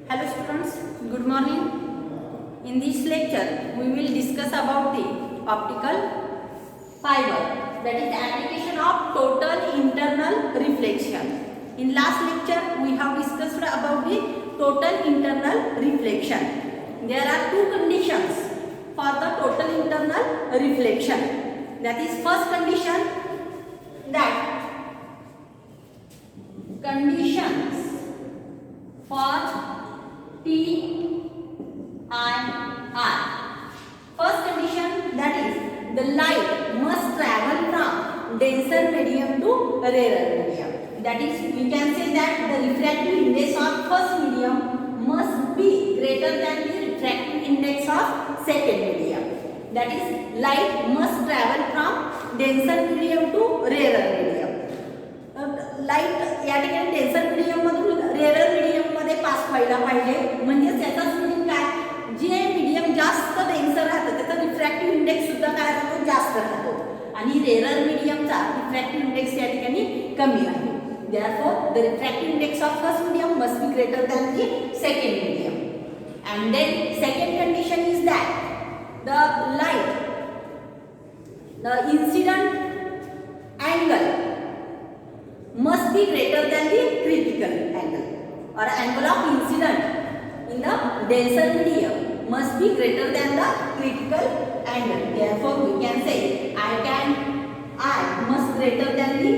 Hello students, good morning. In this lecture, we will discuss about the optical fiber, that is the application of total internal reflection. In last lecture, we have discussed about the total internal reflection. There are two conditions for the total internal reflection. That is first condition, that conditions for T I R. First condition, that is the light must travel from denser medium to rarer medium. That is, we can say that the refractive index of first medium must be greater than the refractive index of second medium. That is, light must travel from denser medium to rarer medium. Light या ठिकाणी denser medium मधून rare medium मध्ये pass व्हायला पाहिजे. म्हणजे याचाच meaning काय, जे मीडियम जास्त डेन्सर राहतं त्याचा रिफ्रॅक्टिव्ह इंडेक्स सुद्धा काय राहतो, जास्त राहतो, आणि रेअर मीडियमचा रिफ्रॅक्टिव्ह इंडेक्स या ठिकाणी कमी राहतो. Therefore, the refractive index of first medium must be greater than the second medium. And then second condition is that the light, the incident angle must be greater than the critical angle, or angle of incident in the denser medium must be greater than the critical angle. Therefore, we can say I must greater than the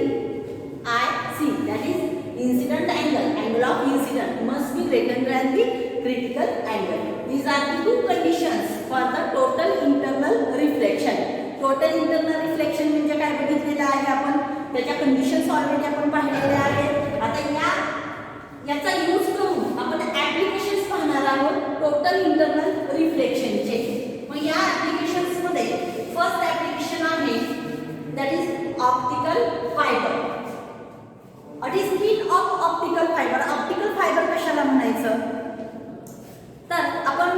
IC, that is incident angle of incident must be greater than the critical angle. These are the two conditions for the total internal reflection. Total internal reflection म्हणजे काय बघितलेलं आहे आपण, त्याच्या conditions already आपण पाहिलेल्या आहेत. आता याचा यूज करून आपण ऍप्लिकेशन्स पाहणार आहोत टोटल इंटरनल रिफ्लेक्शनचे. मग या ऍप्लिकेशन्स मध्ये फर्स्ट ऍप्लिकेशन आहे, that is optical fibre. What is mean of optical fibre? Optical fibre कशाला म्हणायचं, तर आपण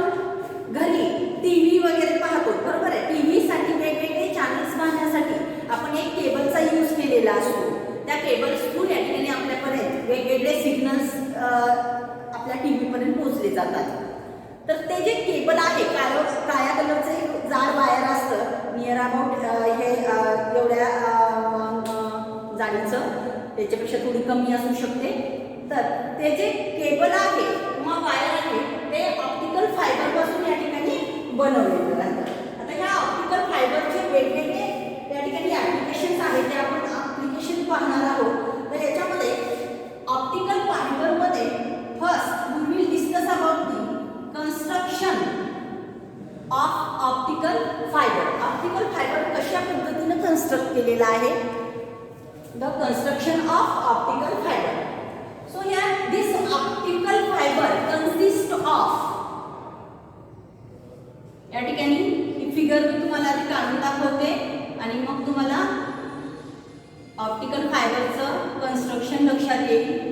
घरी टीव्ही वगैरे पाहतो, बरोबर आहे. टीव्ही साठी वेगवेगळे चॅनल्स पाहण्यासाठी आपण एक केबलचा यूज केलेला असतो. त्या केबल्स थ्रू या ठिकाणी आपल्यापर्यंत वेगवेगळे सिग्नल्स आपल्या टीव्ही पर्यंत पोहोचले जातात. तर ते जे केबल आहे, काळ्या कलरचं एक जाड वायर असतं, नियर अबाउट हे एवढ्या जाडीचं, त्याच्यापेक्षा थोडी कमी असू शकते. तर ते जे केबल आहे किंवा वायर आहे ते ऑप्टिकल फायबर पासून या ठिकाणी बनवलेलं राहतं. आता ह्या ऑप्टिकल फायबरचे वेगवेगळे या ठिकाणी ऍप्लिकेशन्स आहेत, ते आपण ऍप्लिकेशन पाहणार आहोत. तर याच्यामध्ये ऑप्टिकल फायबर मध्ये first we will discuss about the construction of optical fibre. Optical fibre कशा पद्धतीने कन्स्ट्रक्ट केलेला आहे, the construction of optical fibre. So here this optical fiber consists of, या ठिकाणी ही फिगर मी तुम्हाला आधी काढून दाखवते आणि मग तुम्हाला ऑप्टिकल फायबरचं कन्स्ट्रक्शन लक्षात येईल.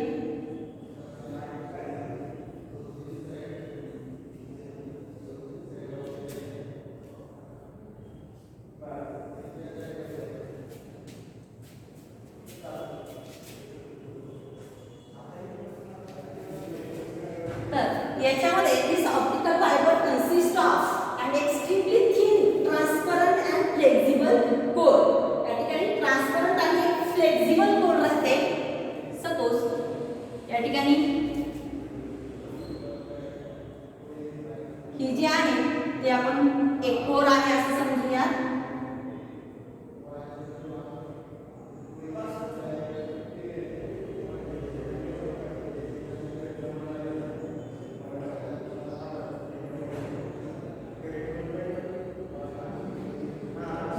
याच्यामध्ये this optical fibre consist of and extremely thin transparent and flexible core. या ठिकाणी ट्रान्सपरंट आणि फ्लेक्झिबल कोर राहते. सपोज या ठिकाणी ही जी आहे ते आपण एक कोर आहे असं समजूया.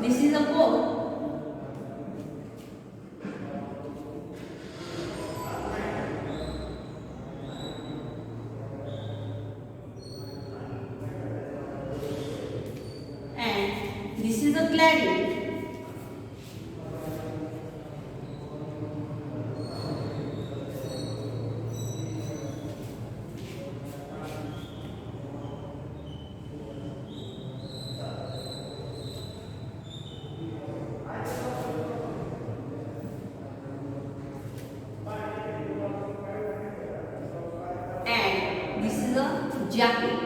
This is a core. And this is a cladding. jacket.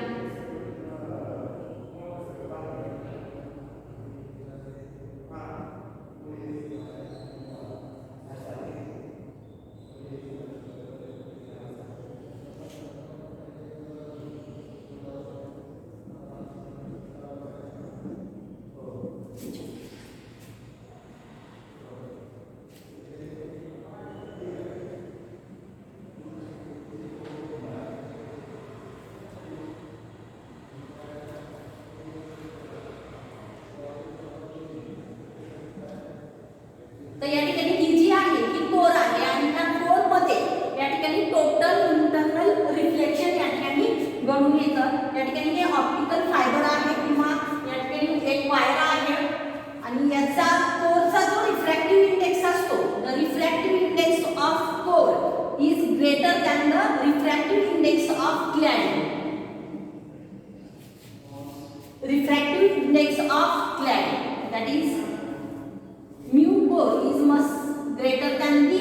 तर या ठिकाणी ही जी आहे ही कोर आहे आणि त्या कोर मध्ये या ठिकाणी टोटल इंटरनल रिफ्लेक्शन या ठिकाणी घडून येतं. या ठिकाणी हे ऑप्टिकल फायबर आहे किंवा या ठिकाणी एक वायर आहे आणि याचा कोरचा जो रिफ्रॅक्टिव्ह इंडेक्स असतो, the refractive index of core is greater than the refractive index of cladding. Refractive index of cladding that is mu core is much greater than the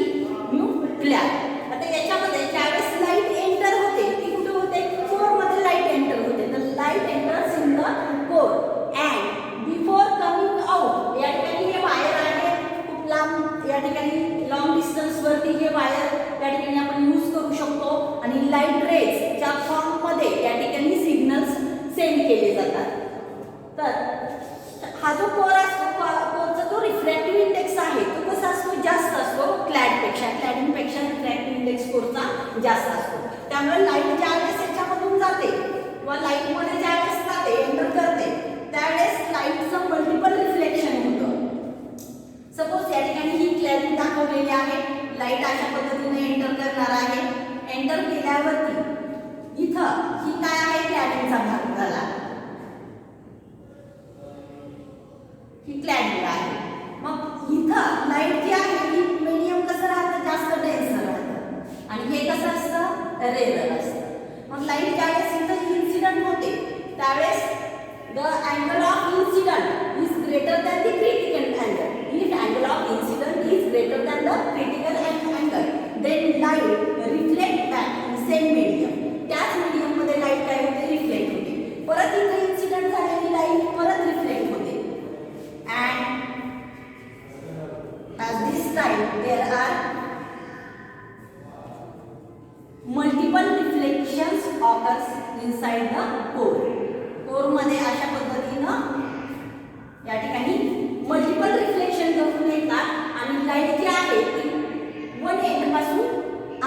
mu clad. आता याच्यामध्ये ज्यावेळेस light enter होते ती कुठे होते, core मध्ये light enter होते. तर light enters in the core and before coming out. या ठिकाणी हे वायर आहे खूप लांब, या ठिकाणी लॉंग डिस्टन्स वरती हे वायर या ठिकाणी आपण यूज करू शकतो आणि लाईट रेज च्या फॉर्म मध्ये या ठिकाणी सिग्नल्स सेंड केले जातात. तर हा जो कोर असतो, कोरचा जो रिफ्रॅक्टिव्ह इंडेक्स आहे तो कसा असतो, जास्त असतो क्लॅडपेक्षा. क्लॅडिंगपेक्षा रिफ्रॅक्टिव्ह इंडेक्स कोरचा जास्त असतो. त्यामुळे लाईट ज्यावेळेस याच्यामधून जाते किंवा लाईटमध्ये ज्यावेळेस जाते एंटर करते त्यावेळेस लाईटचं मल्टिपल रिफ्लेक्शन होतं. सपोज या ठिकाणी ही क्लॅडिंग दाखवलेली आहे, लाईट अशा पद्धतीने एंटर करणार आहे. एंटर केल्यावरती इथं ही काय आहे, क्लॅडिंगचा भाग झाला, ही क्लॅडिंग आहे. मग इथं लाईट जी आहे ही मीडियम कसं राहतं, जास्त डेन्सर राहतं आणि हे कसं असतं, रेअर असतं. मग लाईट ज्यावेळेस इथं इन्सिडंट होते त्यावेळेस the angle of incident is greater than the critical angle. If angle of incident is greater than the critical angle then light reflect back in same medium. त्याच मीडियम मध्ये light काय होते, reflect होते. परत इथं incident झालेली light परत reflect होते. And at this time there are multiple reflections occurs inside the core. core मध्ये अशा पद्धतीनं या ठिकाणी मल्टिपल रिफ्लेक्शन घडून येतात आणि लाईट जी आहे ती वन एंड पासून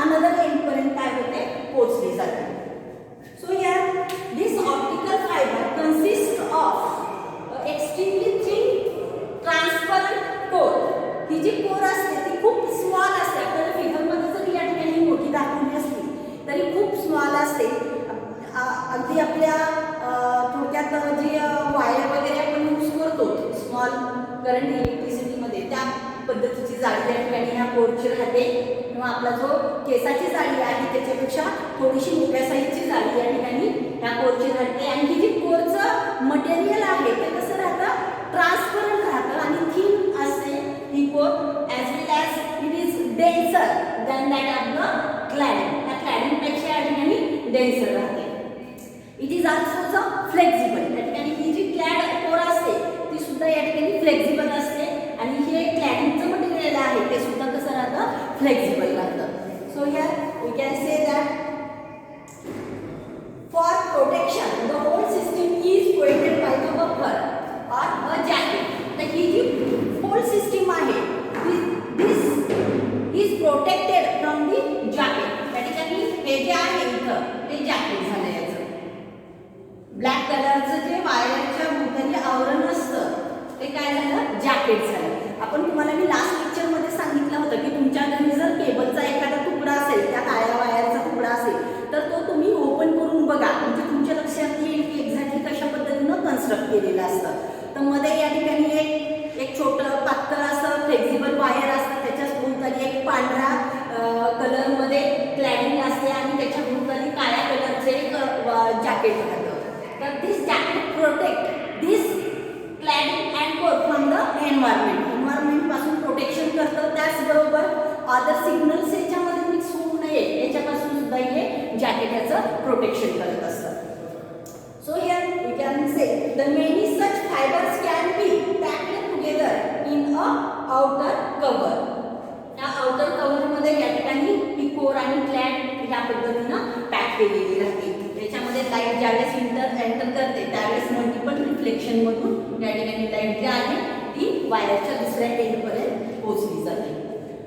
अनदर एंड पर्यंत काय होते, पोहोचली जाते. So here this optical fiber consists of extremely thin transparent core. ही जी कोर असते ती खूप स्मॉल असते. आपल्याला फिगरमध्ये जरी या ठिकाणी मोठी दाखवली असली तरी खूप स्मॉल असते. अगदी आपल्या थोडक्यात जी वायर वगैरे आपण यूज करतो स्मॉल करंट इलेक्ट्रिसिटीमध्ये त्या पद्धतीची जाळी या ठिकाणी ह्या कोरची राहते किंवा आपला जो केसाची जाळी आहे त्याच्यापेक्षा थोडीशी मोठ्या साईजची जाळी या ठिकाणी ह्या कोरची राहते. आणि ही जी कोरचं मटेरियल आहे ते कसं राहतं, ट्रान्सपरंट राहतं आणि थिन असते ही core. As well as it is denser than that of the cladding. त्या क्लॅडिंगपेक्षा या ठिकाणी डेन्सर राहते. It is also flexible. या ठिकाणी ही जी क्लॅड कोर असते ती सुद्धा या ठिकाणी फ्लेक्झिबल असते आणि हे क्लॅडिंगचं मटेरियल आहे ते सुद्धा कसं राहतं, फ्लेक्झिबल राहतं. So here we can say that for protection the whole system is protected by the buffer or a jacket. तर ही जी होल सिस्टीम आहे this is protected from the jacket. त्या ठिकाणी हे जे आहे इथं ते जॅकेट झालं. याचं ब्लॅक कलरचं जे वायरच्या भोवताली आवरण असतं ते काय झालं, जॅकेट झालं. आपण तुम्हाला मी लास्ट लेक्चरमध्ये सांगितलं होतं की तुमच्या घरी जर केबलचा एखादा तुकडा असेल, त्या काळ्या वायरचा तुकडा असेल तर तो तुम्ही ओपन करून बघा, म्हणजे तुमच्या लक्षात येईल की एक्झॅक्टली कशा पद्धतीनं कन्स्ट्रक्ट केलेलं असतं. तर मध्ये या ठिकाणी एक छोटं पातळ असं फ्लेक्झिबल वायर असतं, त्याच्याच भोवताली एक पांढऱ्या कलरमध्ये क्लॅडिंग असते आणि त्याच्या भोवताली काळ्या कलरचे एक जॅकेट राहतं. तर this jacket protect this cladding and core from the environment पासून प्रोटेक्शन करतं. त्याचबरोबर अदर सिग्नल्स याच्यामध्ये मिक्स होऊ नये याच्यापासून सुद्धा हे जॅकेट याचं प्रोटेक्शन करत असतं. say the many such fibers can be packed together in a outer cover. या आउटर कव्हर मध्ये या ठिकाणी ही कोर आणि क्लॅड या पद्धतीनं पॅक केलेली राहते. त्याच्यामध्ये लाईट ज्यावेळेस एंटर करते त्यावेळेस मल्टिपल रिफ्लेक्शन मधून या ठिकाणी लाईट जी आहे ती वायरच्या दुसऱ्या एंड पर्यंत पोहोचली जाते.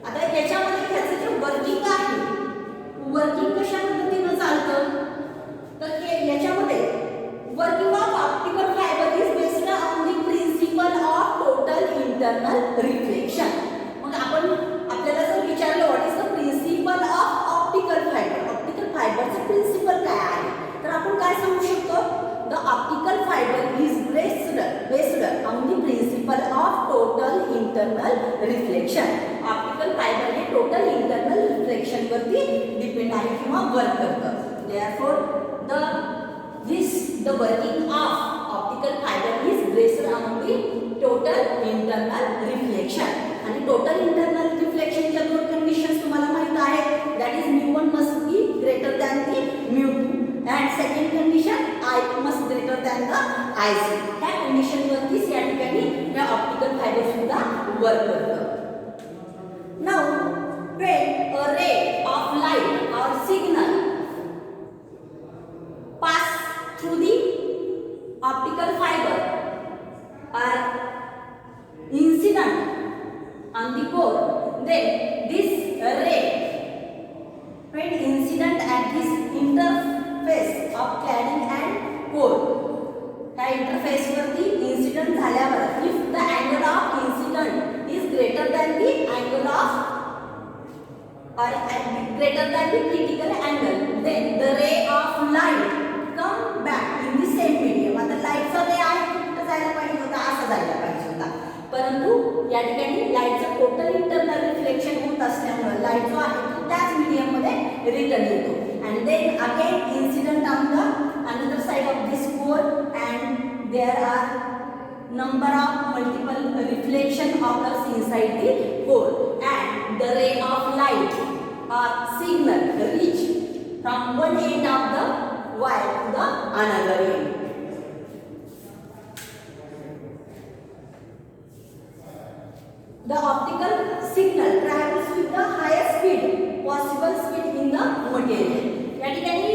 आता याच्यामध्ये ह्याचं जे वर्किंग आहे, वर्किंग कशा पद्धतीनं चालतं तर याच्यामध्ये working of optical fibre is based on the principle of total internal reflection. मग आपल्याला जर विचारलं what is the principle of optical fibre, optical फायबरचं प्रिन्सिपल काय आहे तर आपण काय सांगू शकतो the optical fibre is based on the principle of total internal reflection. Optical fibre हे टोटल इंटरनल रिफ्लेक्शन वरती डिपेंड आहे किंवा वर्क करतं. Therefore the working of optical fiber is based on the total internal reflection. आणि total internal reflection च्या दोन conditions तुम्हाला माहित आहेत. That is mu1 must be greater than the mu2 and second condition I must greater than the IC. ह्या condition वरतीच या ठिकाणी या ऑप्टिकल फायबर सुद्धा वर्क करतं. Now when a ray of light or signal pass through the optical fiber or incident on the core, then this ray when incident at this interface of cladding and core, त्या interface वरती incident झाल्यावर if the angle of incident is greater than the angle of or greater than the critical angle, then the ray of light come back in the same medium. आता लाईटचा रे आहे कुठे जायला पाहिजे होता असं जायला पाहिजे होता, परंतु या ठिकाणी लाईटचं टोटल इंटरनल रिफ्लेक्शन होत असल्यामुळे लाईट जो आहे तो त्याच मीडियम मध्ये रिटर्न येतो. and then again incident on the another side of this core and there are number of multiple reflection occurs inside the core and the ray of light or signal reach from one end of the wire to the another end. The optical signal travels with the highest speed possible speed in the material. या ठिकाणी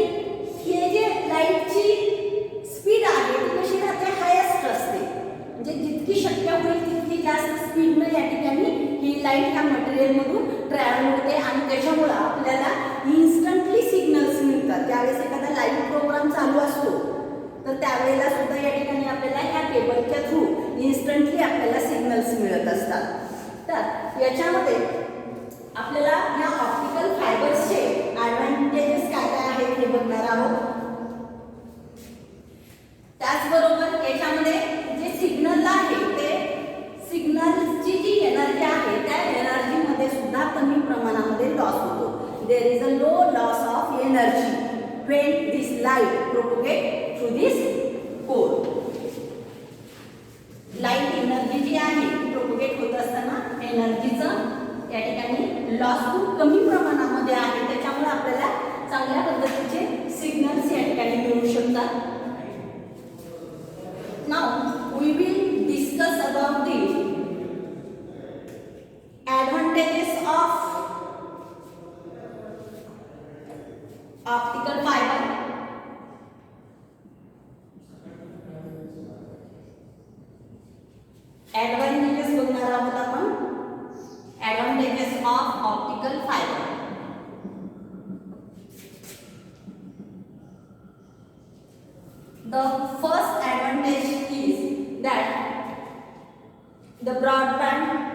हे जे लाईटची speed आहे ती कशी राहते highest असते, म्हणजे जितकी शक्य होईल तितकी जास्त स्पीडने या ठिकाणी ही लाईट ह्या मटेरियल मधून ट्रॅव्हल होते आणि त्याच्यामुळे आपल्याला इन्स्टंटली सिग्नल्स मिळतात. ज्यावेळेस एखादा लाईव्ह प्रोग्राम चालू असतो तर त्यावेळेला सुद्धा या ठिकाणी आपल्याला ह्या केबलच्या थ्रू इन्स्टंटली आपल्याला सिग्नल्स मिळत असतात. तर याच्यामध्ये आपल्याला या ऑप्टिकल फायबर्सचे ॲडव्हान्टेजेस काय काय आहेत हे बघणार आहोत. त्याचबरोबर याच्यामध्ये जे सिग्नल आहे ते सिग्नलची जी एनर्जी आहे त्या एनर्जीमध्ये सुद्धा कमी प्रमाणामध्ये लॉस होतो. There is a low loss of energy when this light propagate through this core. Light energy जी आहे प्रोपोगेट होत असताना एनर्जीचं या ठिकाणी लॉस खूप कमी प्रमाणामध्ये आहे, त्याच्यामुळे आपल्याला चांगल्या पद्धतीचे सिग्नल्स या ठिकाणी मिळू शकतात. Now we will discuss about the advantages of optical fibre. Advantages बघणार आहोत आपण. Advantages of optical fiber. The first advantage is that the broadband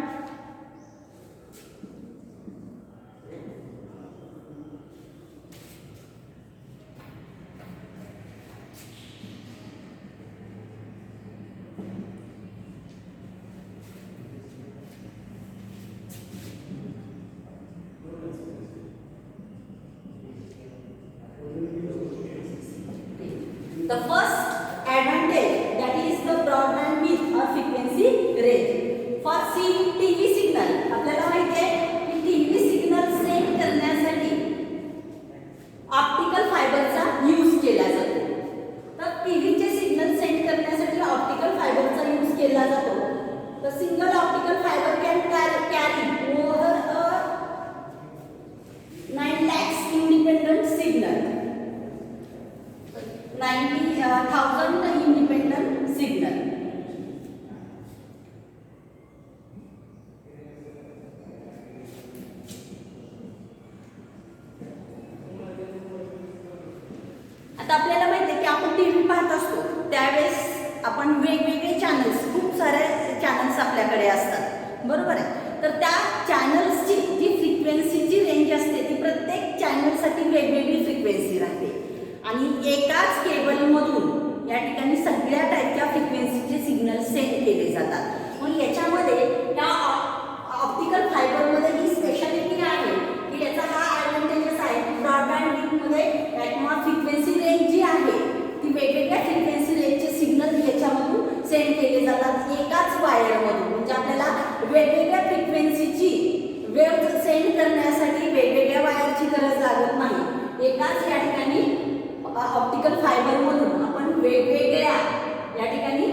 the first advantage that is the broadband width or frequency range for seeing TV signal. आपल्याला माहिती आहे की TV signal send करण्यासाठी optical फायबरचा use केला जातो. तर टीव्हीचे सिग्नल सेंड करण्यासाठी आता आपल्याला माहिती आहे की आपण टीव्ही पाहत असतो त्यावेळेस आपण वेगवेगळे चॅनल्स, खूप सारे चॅनल्स आपल्याकडे असतात, बरोबर आहे. तर त्या चॅनल्सची जी फ्रिक्वेन्सीची रेंज असते ती प्रत्येक चॅनलसाठी वेगवेगळी फ्रिक्वेन्सी राहते आणि एकाच केबलमधून या ठिकाणी सगळ्या टाईपच्या फ्रिक्वेन्सीचे सिग्नल सेंड केले जातात. मग याच्यामध्ये या ऑप्टिकल फायबरमध्ये ही स्पेशालिटी आहे की याचा हा ॲडव्हान्टेजेस आहे. ब्रॉडबँड लिंकमध्ये किंवा फ्रिक्वेन्सी रेंज जी आहे ती वेगवेगळ्या फ्रिक्वेन्सी रेंजचे सिग्नल याच्यामधून सेंड केले जातात एकाच वायरमधून. म्हणजे आपल्याला वेगवेगळ्या फ्रिक्वेन्सीची वेव्ह सेंड करण्यासाठी वेगवेगळ्या वायरची गरज लागत नाही. एकाच या ठिकाणी ऑप्टिकल फायबरमधून आपण वेगवेगळ्या या ठिकाणी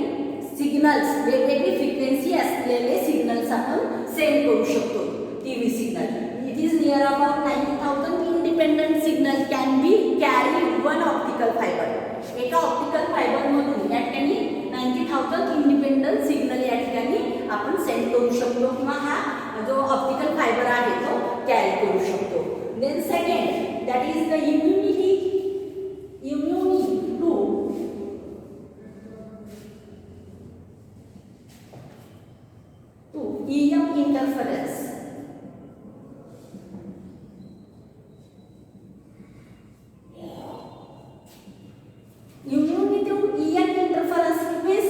सिग्नल्स, वेगवेगळी फ्रिक्वेन्सी असलेले सिग्नल्स आपण सेंड करू शकतो. TV signal it is near about 90,000 independent signal can be carry one optical fibre. एका ऑप्टिकल फायबरमधून या ठिकाणी 90,000 इंडिपेंडंट सिग्नल या ठिकाणी आपण सेंड करू शकतो किंवा हा जो ऑप्टिकल फायबर आहे तो कॅरी करू शकतो. Then second that is the immunity to EM interference. Immunity to EM interference means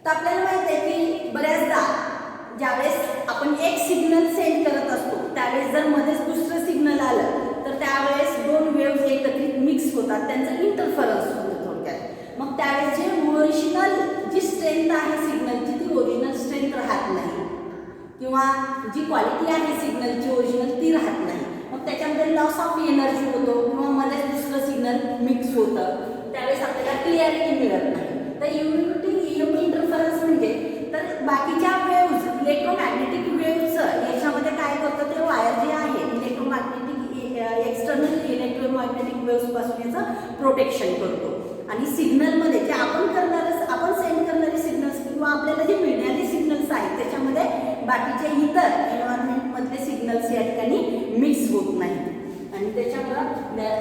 आपल्याला माहिती आहे की बऱ्याचदा ज्यावेळेस आपण एक सिग्नल सेंड करत असतो त्यावेळेस जर मध्येच दुसरं सिग्नल आलं तर त्यावेळेस दोन वेव्ज एकत्रित मिक्स होतात, त्यांचं इंटरफरन्स होतं थोडक्यात. मग त्यावेळेस जे ओरिजिनल जी स्ट्रेंथ आहे सिग्नलची ती ओरिजिनल स्ट्रेंथ राहत नाही किंवा जी क्वालिटी आहे सिग्नलची ओरिजिनल ती राहत नाही. मग त्याच्यामध्ये लॉस ऑफ एनर्जी होतो किंवा मध्येच दुसरं सिग्नल मिक्स होतं, त्यावेळेस आपल्याला क्लिअरिटी मिळत नाही. तर इम्युनिटी EM इंटरफरन्स म्हणजे तर बाकीच्या वेव्ज, इलेक्ट्रोमॅग्नेटिक वेव्हचं याच्यामध्ये काय करतं ते वायर जे आहे इलेक्ट्रोमॅग्नेटिक एक्सटर्नल इलेक्ट्रोमॅग्नेटिक वेव्हपासून याचं प्रोटेक्शन करतो. आणि सिग्नलमध्ये जे आपण सेंड करणारे सिग्नल्स किंवा आपल्याला जे मिळणारे सिग्नल्स आहेत त्याच्यामध्ये बाकीचे इतर एन्व्हायरमेंटमधले सिग्नल्स या ठिकाणी मिक्स होत नाहीत. आणि त्याच्यामुळं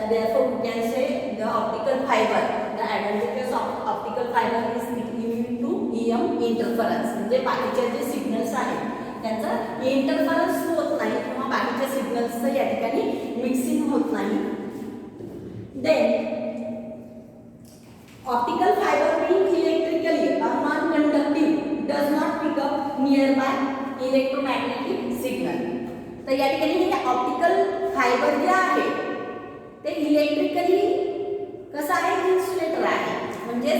therefore we can say the optical fiber, the advantages of optical fiber is immune to EM interference. म्हणजे बाकीचे जे सिग्नल्स आहेत त्यांचं इंटरफरन्स होत नाही किंवा बाकीच्या सिग्नल्सचं या ठिकाणी मिक्सिंग होत नाही. Then optical fiber being electrically or non-conductive does not pick up nearby electromagnetic signal. तर या ठिकाणी हे ऑप्टिकल फायबर जे आहे ते इलेक्ट्रिकली कसं आहे, इन्सुलेटर आहे. म्हणजे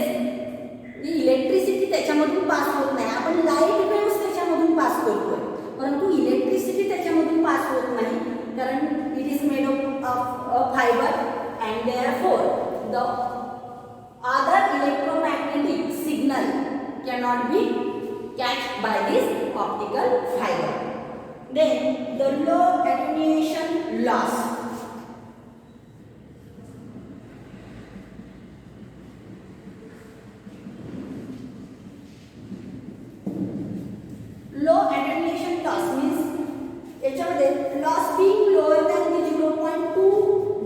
इलेक्ट्रिसिटी त्याच्यामधून पास होत नाही. आपण लाईट वेव्स त्याच्यामधून पास करतोय परंतु इलेक्ट्रिसिटी त्याच्यामधून पास होत नाही कारण it is made of fibre and therefore the other electromagnetic signal cannot be catched by this optical fiber. Then the low attenuation loss. Low attenuation loss means याच्यामध्ये loss being lower than the 0.2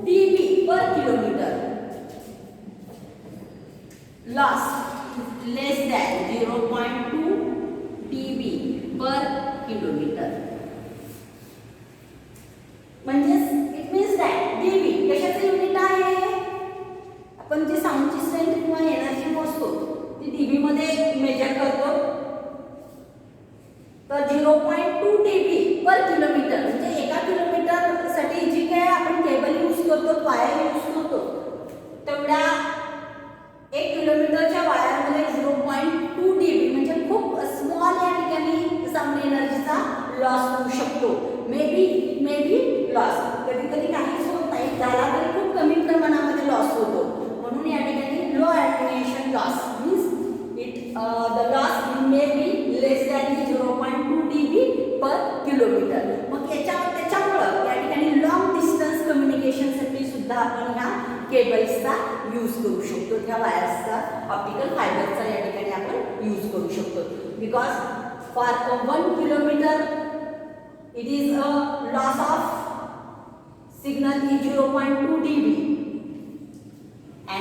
dB per kilometer. Loss less than 0.2 dB per kilometer. म्हणजेच it means that dB कशाचं unit आहे, आपण जे साऊंडची strength किंवा energy मोजतो ती dB मध्ये मेजर करतो. तर 0.2 dB पर किलोमीटर म्हणजे एका किलोमीटर साठी जी काय आपण केबल यूज करतो, वायर यूज करतो तेवढ्या 1 किलोमीटरच्या वायरमध्ये 0.2 dB म्हणजे खूप स्मॉल या ठिकाणी साऊंड एनर्जीचा लॉस होऊ शकतो. मे बी लॉस कधी कधी काहीच होत नाही, झाला तरी खूप कमी प्रमाणामध्ये लॉस होतो. म्हणून या ठिकाणी low attenuation loss means the loss may be less than 0.2 dB per kilometre. मग त्याच्यामुळं या ठिकाणी लॉंग डिस्टन्स कम्युनिकेशनसाठी सुद्धा आपण ह्या केबल्सचा यूज करू शकतो, त्या वायर्सचा ऑप्टिकल फायबरचा या ठिकाणी आपण यूज करू शकतो. Because for 1 kilometre it is a loss of signal is 0.2 dB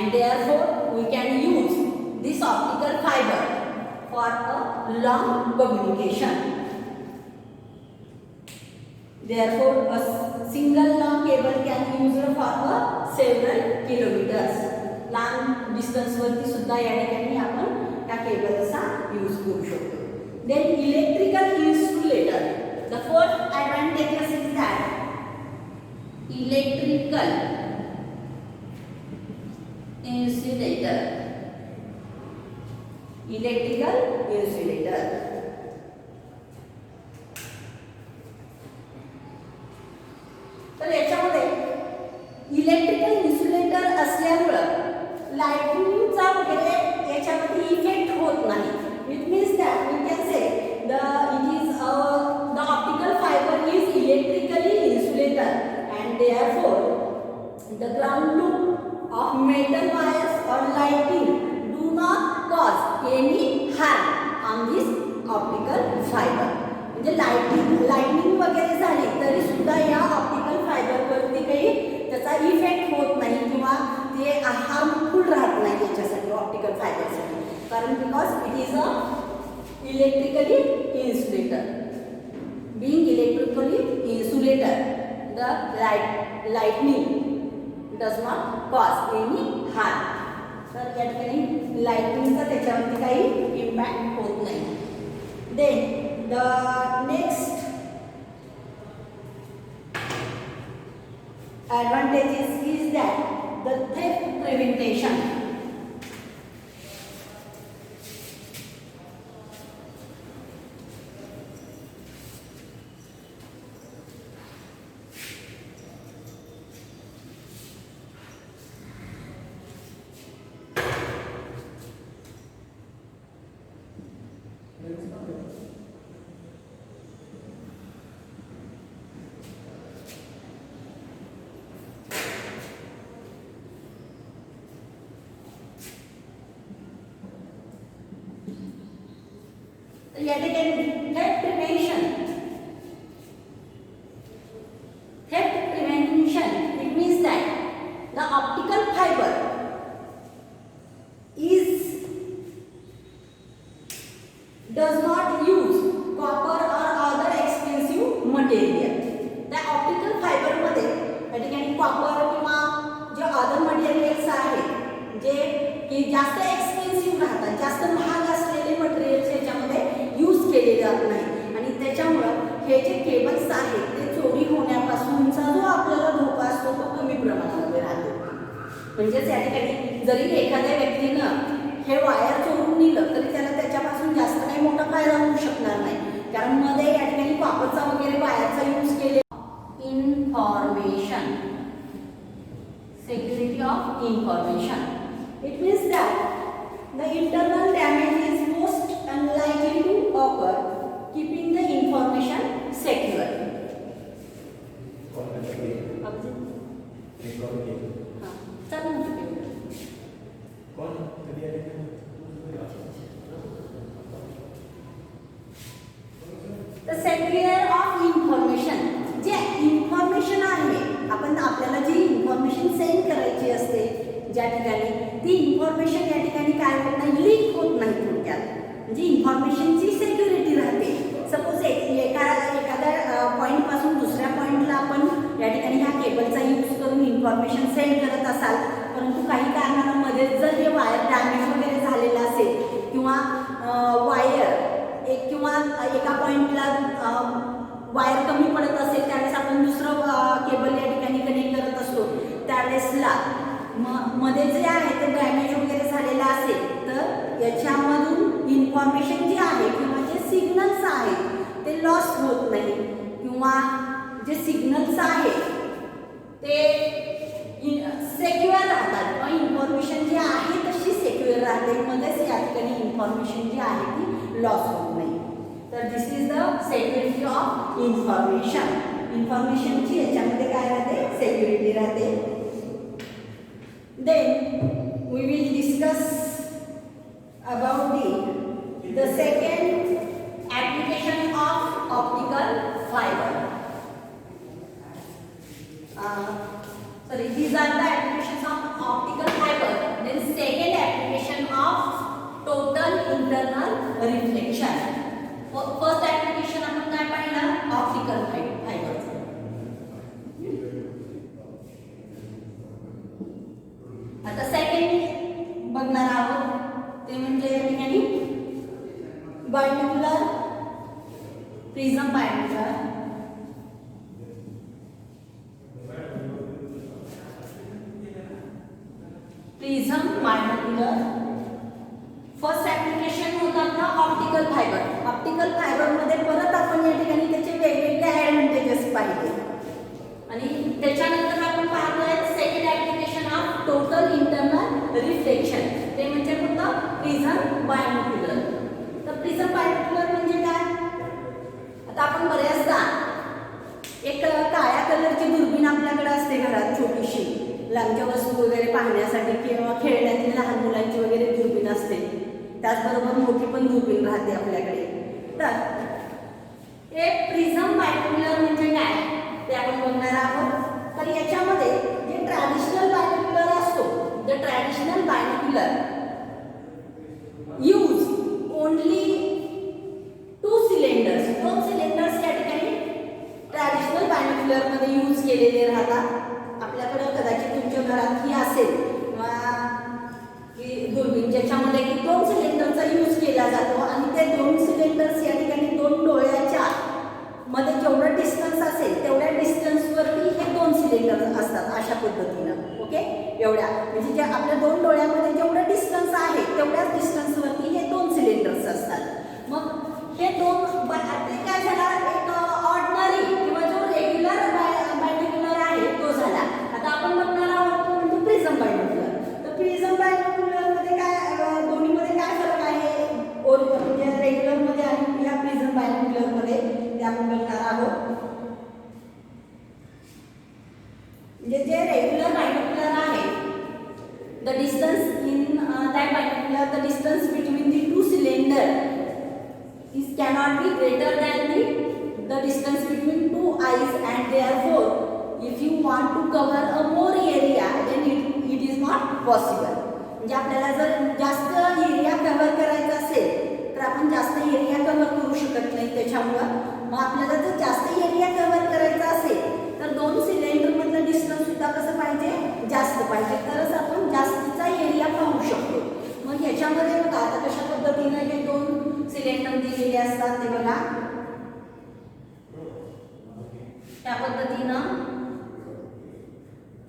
and therefore we can use this optical fiber for a long communication. Therefore, a single long cable can be used for several kilometers. Long distance वरती सुद्धा या ठिकाणी आपण त्या केबलचा use करू शकतो. Then electrical insulator. The fourth advantage is that electrical insulator. Electrical insulator. तर याच्यामध्ये इलेक्ट्रिकल इन्सुलेटर असल्यामुळे लाइटिंगचा वगैरे याच्यामध्ये इफेक्ट होत नाही. It means that we can say the optical fibre is electrically insulator and therefore the ground loop of metal wires or lighting do not cause any harm on this optical fibre. म्हणजे lighting वगैरे झाली तरी सुद्धा या optical फायबरवरती काही त्याचा effect होत नाही किंवा ते हार्मफुल राहत नाही याच्यासाठी ऑप्टिकल फायबरसाठी. कारण because it is a electrically insulator. Being electrically insulator the lightning does not cause any harm. तर या ठिकाणी लाइटिंगचा त्याच्यावरती काही इम्पॅक्ट होत नाही. Then the next advantage is that the theft prevention. Yet again, theft prevention. Theft prevention, it means that the optical fiber does not use copper or other expensive material. The optical fiber मध्ये या ठिकाणी copper किंवा जे other materials आहेत जे की जास्त expensive राहतात, जास्त महाग असलेले मटेरियल्स याच्यामध्ये यूज केले जात नाही आणि त्याच्यामुळे हे जे केबल्स आहेत ते चोरी होण्यापासूनचा जो आपल्याला धोका असतो तो कमी प्रमाणामध्ये राहतो. म्हणजेच या ठिकाणी जरी एखाद्या व्यक्तीनं हे वायर चोरून नेलं तरी त्याला त्याच्यापासून जास्त काही मोठा फायदा होऊ शकणार नाही. कारण मध्ये या ठिकाणी कॉपरचा वगैरे वायरचा यूज केले. Information, security of information. It means that the internal damage is most unlikely to occur, keeping the information secure. The secure of information. जे इन्फॉर्मेशन आहे आपण आपल्याला जी इन्फॉर्मेशन सेंड करायची असते ज्या ठिकाणी ती इन्फॉर्मेशन या ठिकाणी काय होत नाही, लीक होत नाही. थोडक्यात म्हणजे इन्फॉर्मेशनची सिक्युरिटी राहते. सपोज एखाद्या पॉईंट पासून दुसऱ्या पॉईंटला आपण या ठिकाणी ह्या केबलचा यूज करून इन्फॉर्मेशन सेंड करत असाल, परंतु काही कारणांमध्ये जर हे वायर डॅमेज वगैरे झालेलं असेल किंवा वायर एक किंवा एका पॉईंटला वायर कमी पडत असेल त्यावेळेस आपण दुसरं केबल या ठिकाणी कनेक्ट करत असतो, त्यावेळेसला मध्ये जे आहे ते डॅमेज वगैरे झालेलं असेल तर याच्यामधून इन्फॉर्मेशन जी आहे किंवा जे सिग्नल्स आहेत ते लॉस होत नाही किंवा जे सिग्नल्स आहेत ते सेक्युअर राहतात किंवा इन्फॉर्मेशन जी आहे तशी सेक्युअर राहते. मध्येच या ठिकाणी इन्फॉर्मेशन जी आहे ती लॉस होत नाही. तर this is the security of information. इन्फॉर्मेशनची याच्यामध्ये काय राहते, सिक्युरिटी राहते. Then we will discuss about the second application of optical fiber. These are the applications of optical fiber. Prism binocular. First application होता आपला ऑप्टिकल फायबर. ऑप्टिकल फायबर मध्ये परत आपण या ठिकाणी त्याचे वेगवेगळे ऍडव्हांटेजेस पाहिले आणि त्याच्यानंतर आपण पाहतोय second application of total internal reflection. ते म्हणजे कोणतं? प्रिझम बायनोक्युलर. तर प्रिझम बायनोक्युलर म्हणजे काय? आता आपण बऱ्याचदा एक काळ्या कलरची दुर्बीण आपल्याकडे असते घरात, छोटीशी लांबच्या वस्तू वगैरे पाहण्यासाठी किंवा खेळण्यातील लहान मुलांची वगैरे दुर्बीण असते. त्याचबरोबर मोठी पण दुर्बीण राहते आपल्याकडे. तर एक प्रिझम बायनोक्युलर म्हणजे काय ते आपण बघणार आहोत. तर याच्यामध्ये जे ट्रॅडिशनल बायनोक्युलर असतो, the traditional binocular use only 2 cylinders. 2 cylinders या ठिकाणी ट्रॅडिशनल बायनोक्युलर मध्ये यूज केलेले राहतात. आपल्याकडे कदाचित तुमच्या घरात ही असेल की दुर्बीण ज्याच्यामध्ये की 2 सिलेंडरचा यूज केला जातो आणि ते 2 सिलेंडर्स या ठिकाणी 2 डोळ्याच्या मध्ये जेवढं डिस्टन्स असेल तेवढ्या डिस्टन्सवरती हे 2 सिलेंडर असतात अशा पद्धतीनं. ओके, एवढ्या म्हणजे जे आपल्या 2 डोळ्यामध्ये जेवढं डिस्टन्स आहे तेवढ्याच डिस्टन्सवरती हे 2 सिलेंडर्स असतात. मग हे 2 ते काय झाला, एक ऑर्डिनरी किंवा जो रेग्युलर बायनोक्युलर आहे तो झाला. आता आपण बघणार आहोत तो म्हणजे प्रिझम बायनोक्युलर. तर प्रिझम बायनोक्युलर मध्ये काय, दोन्हीमध्ये काय फरक आहे म्हणजे रेग्युलर मध्ये आणि या प्रिझम बायनोक्युलर मध्ये ते आपण बघणार आहोत. म्हणजे जे रेग्युलर बायनोक्युलर आहे, the distance in that binocular, the distance between the 2 cylinder is cannot be greater than the distance between 2 eyes, and therefore if you want to cover a more area then it is not possible. म्हणजे आपल्याला जर जास्त area cover करायचा असेल तर आपण जास्त area cover करू शकत नाही. त्याच्यामुळं मग आपल्याला जर जास्त एरिया कव्हर करायचा असेल तर 2 सिलेंडर मधलं डिस्टन्स सुद्धा कसं पाहिजे, जास्त पाहिजे, तरच आपण जास्तीचा एरिया पाहू शकतो. मग ह्याच्यामध्ये बघा आता कशा पद्धतीने हे 2 सिलेंडर दिलेले असतात ते बघा. त्या पद्धतीनं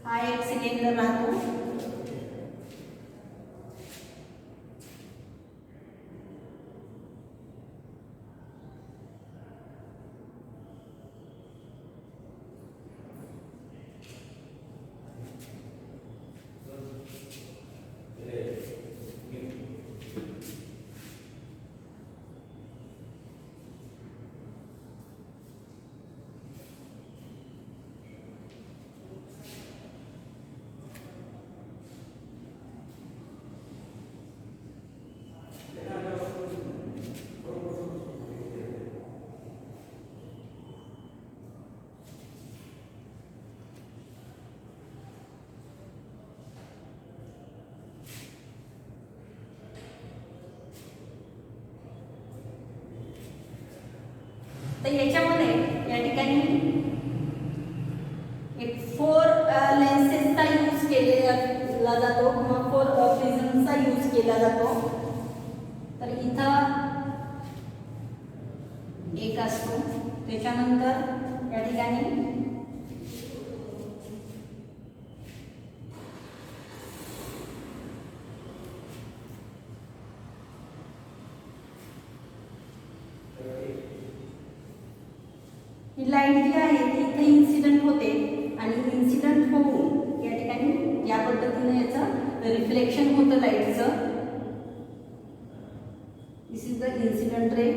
हा एक सिलेंडर राहतो. तर याच्यामध्ये या ठिकाणी एक 4 लेन्सेसचा यूज केला जातो किंवा 4 प्रिझमचा यूज केला जातो. तर इथं एक असतो, त्याच्यानंतर या ठिकाणी लाईट जी आहे ती इथे इन्सिडेंट होते आणि इन्सिडेंट होऊन या ठिकाणी या पद्धतीने याचं रिफ्लेक्शन होतं लाईटचं. This is the incident ray.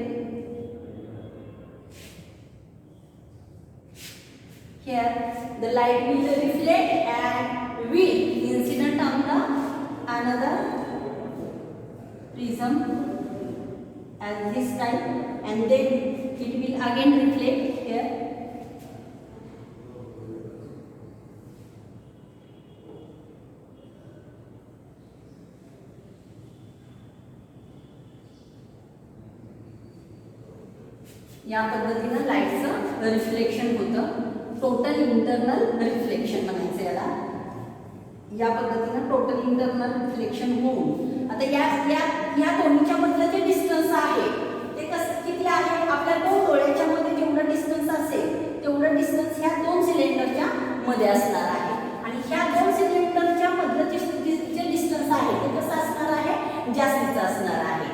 Here the light will reflect and will incident on the another prism as this type, and then it will again reflect here. या पद्धतीने लाईटचं रिफ्लेक्शन होतं. टोटल इंटरनल रिफ्लेक्शन म्हणायचं याला. या पद्धतीने total internal reflection होऊन आता या दोन्हीच्या मधलं जे डिस्टन्स आहे ते किती आहे, आपल्या 2 डोळ्याच्या मध्ये जेवढं डिस्टन्स मध्ये असणार आहे आणि ह्या दोन सिलेंडरच्या मधलं जे डिस्टन्स आहे ते कसं असणार आहे, जास्तीचं असणार आहे.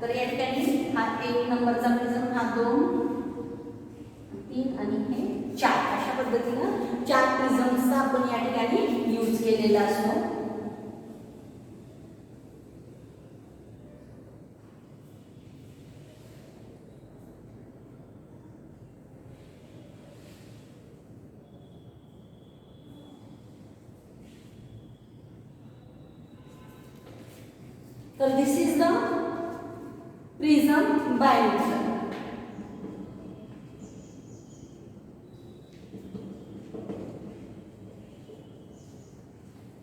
तर या ठिकाणी हा 1 नंबरचा प्रिझम, हा 2, 3 आणि हे 4 अशा पद्धतीनं 4 प्रिझम्सचा आपण या ठिकाणी यूज केलेला असतो. So this is the prism binocular.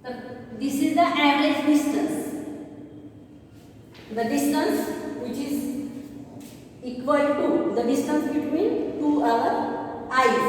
So this is the average distance. The distance which is equal to the distance between two our eyes.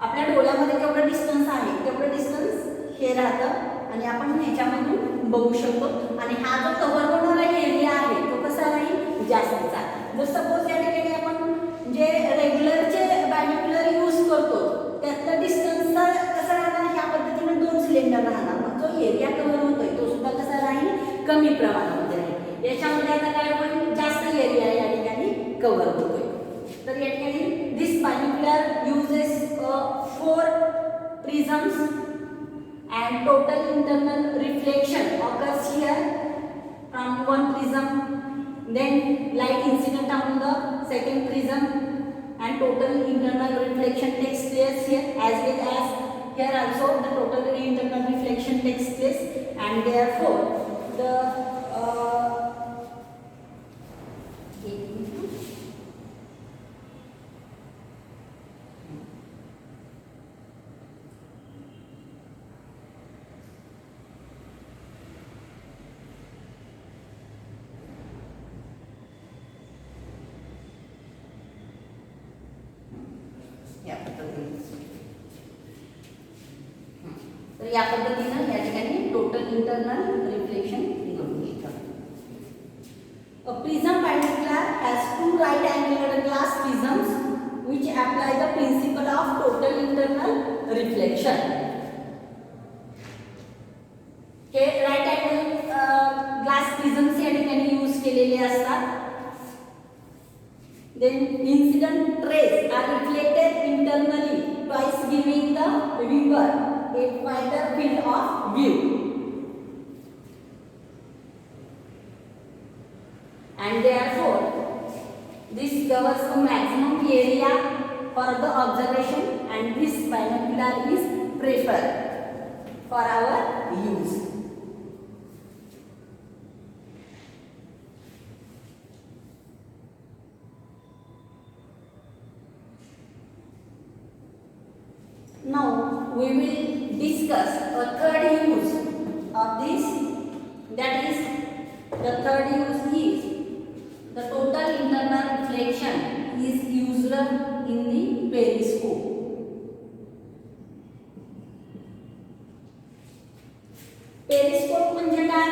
आपल्या डोळ्यामध्ये केवढं डिस्टन्स आहे तेवढं डिस्टन्स हे राहतं आणि आपण ह्याच्यामधून बघू शकतो. आणि हा जो कव्हर होणारा एरिया आहे तो कसा राहील, जास्तीचा. जर सपोज या ठिकाणी आपण जे रेग्युलरचे बायनोक्युलर यूज करतो त्यातला डिस्टन्स कसा राहणार, ह्या पद्धतीने 2 सिलेंडर राहणार. मग जो एरिया कव्हर होतोय तो सुद्धा कसा राहील, कमी प्रमाणामध्ये राहील. याच्यामध्ये आता काय होईल, जास्त एरिया या ठिकाणी कव्हर होतोय. तर या ठिकाणी दिस बायनोक्युलर uses 4 prisms and total internal reflection occurs here from one prism, then light incident on the second prism and total internal reflection takes place here, as well as here also the total internal reflection takes place, and therefore the तर या पद्धतीने या ठिकाणी total internal reflection निघून येतं. A prism binocular has 2 right angular glass prisms which apply the principle of total internal reflection. हे right angle glass प्रिझम्स या ठिकाणी यूज केलेले असतात. Then incident rays are reflected internally twice, giving the viewer a wider field of view. And therefore, this covers a maximum area for the observation, and this binocular is preferred for our use. Now we will discuss a third use of this. That is, the third use is the total internal reflection is used in the periscope. Periscope म्हणजे काय?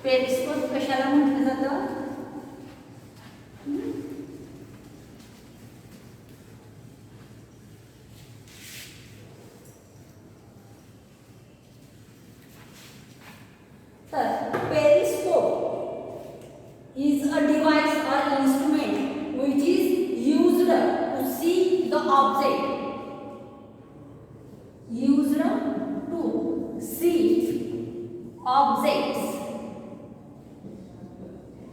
Periscope कशाला म्हटलं जातं? Periscope is a device or instrument which is used to see the object. Used to see objects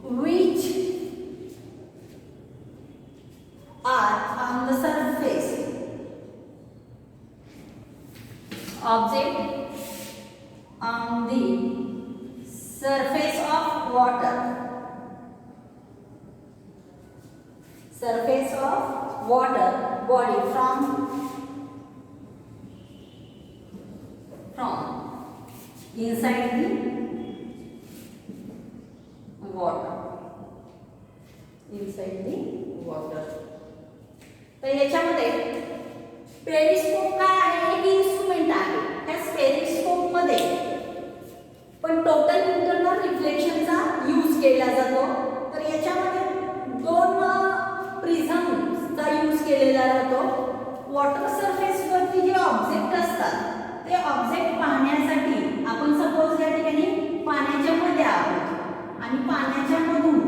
which are on the surface. Object on the surface of water. Surface of water body from inside the water. Inside the water. तर याच्यामध्ये periscope काय आहे? एक instrument आहे. त्या periscope मध्ये पण total internal रिफ्लेक्शनचा use केला जातो. तर याच्यामध्ये 2 प्रिझमचा यूज केलेला जातो. वॉटर सरफेस पेरिस्कोपचे जे ऑब्जेक्ट असतात ते ऑब्जेक्ट पाहण्यासाठी आपण सपोज या ठिकाणी पाण्याच्या मध्ये आहोत आणि पाण्याच्या मधून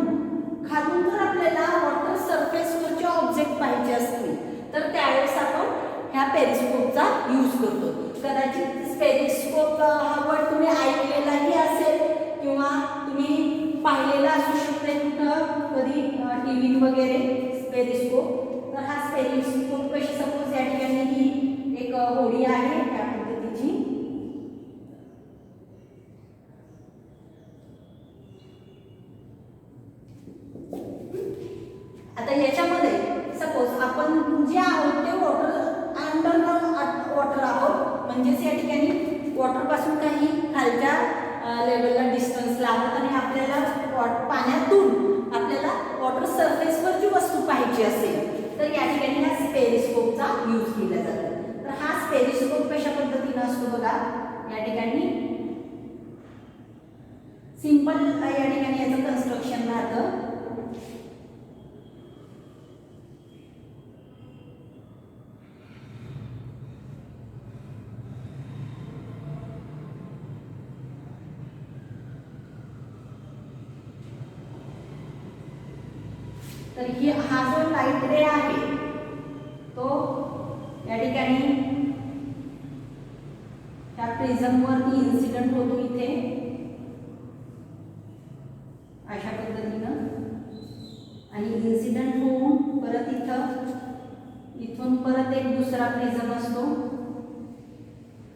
खालून जर आपल्याला वॉटर सरफेसवरचे ऑब्जेक्ट पाहिजे असतील तर त्यावेळेस आपण ह्या पेरिस्कोपचा यूज करतो. कदाचित पेरिस्कोप हा वर्ड तुम्ही ऐकलेलाही असेल किंवा तुम्ही पाहिलेला असू शकते कुठं कधी टीव्ही वगैरे पेरिस्कोप. तर हा पेरिस्कोप कशी सपोज या ठिकाणी ही एक होडी आहे त्या पद्धतीची. आता याच्यामध्ये सपोज आपण जे आहोत ते वॉटर अंडर वॉटर आहोत म्हणजेच या ठिकाणी वॉटर पासून काही खालच्या लेवलला डिस्टन्सला आहोत आणि आपल्याला पाण्यातून आपल्याला वॉटर सरफेसवर जी वस्तू पाहिजे असेल तर या ठिकाणी हा पेरिस्कोपचा यूज केला जातो. तर हा पेरिस्कोप कशा पद्धतीने असतो बघा या ठिकाणी सिंपल या ठिकाणी याचं कन्स्ट्रक्शन राहतं. तर ही हा जो लाईट रे आहे तो या ठिकाणी त्या प्रिझम वरती इन्सिडेंट होतो इथे अशा पद्धतीनं आणि इन्सिडेंट होऊन परत इथून परत एक दुसरा प्रिझम असतो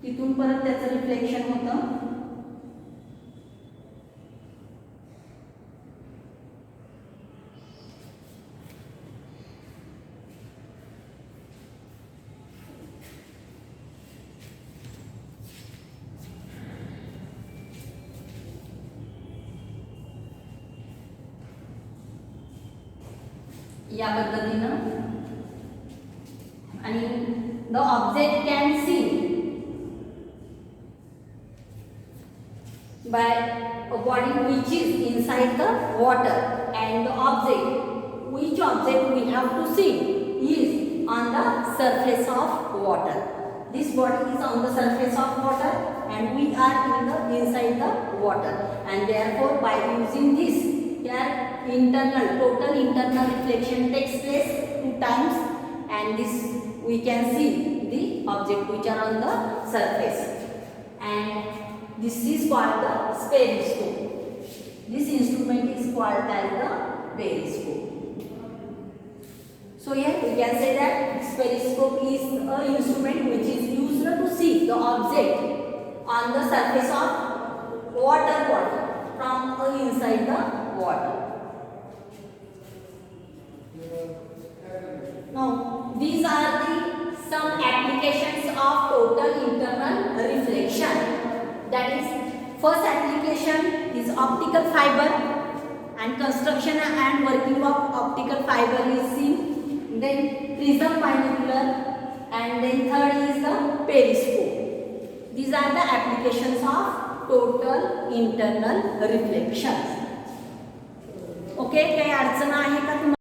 तिथून परत त्याचं रिफ्लेक्शन होतं. या पद्धतीनं आणि the object can see by a body which is inside the water and the object which object we have to see is on the surface of water. This body is on the surface of water and we are inside the water and therefore by using this here total internal reflection takes place 2 times and this we can see the object which are on the surface and this is called the periscope. This instrument is called as the periscope. So here we can say that this periscope is an instrument which is used to see the object on the surface of water body from inside the water. Now these are some applications of total internal reflection. That is, first application is optical fiber and construction and working of optical fiber is seen. Then prism binocular and then third is the periscope. These are the applications of total internal reflection. Okay, काही अडचण आहे का तुम्हाला?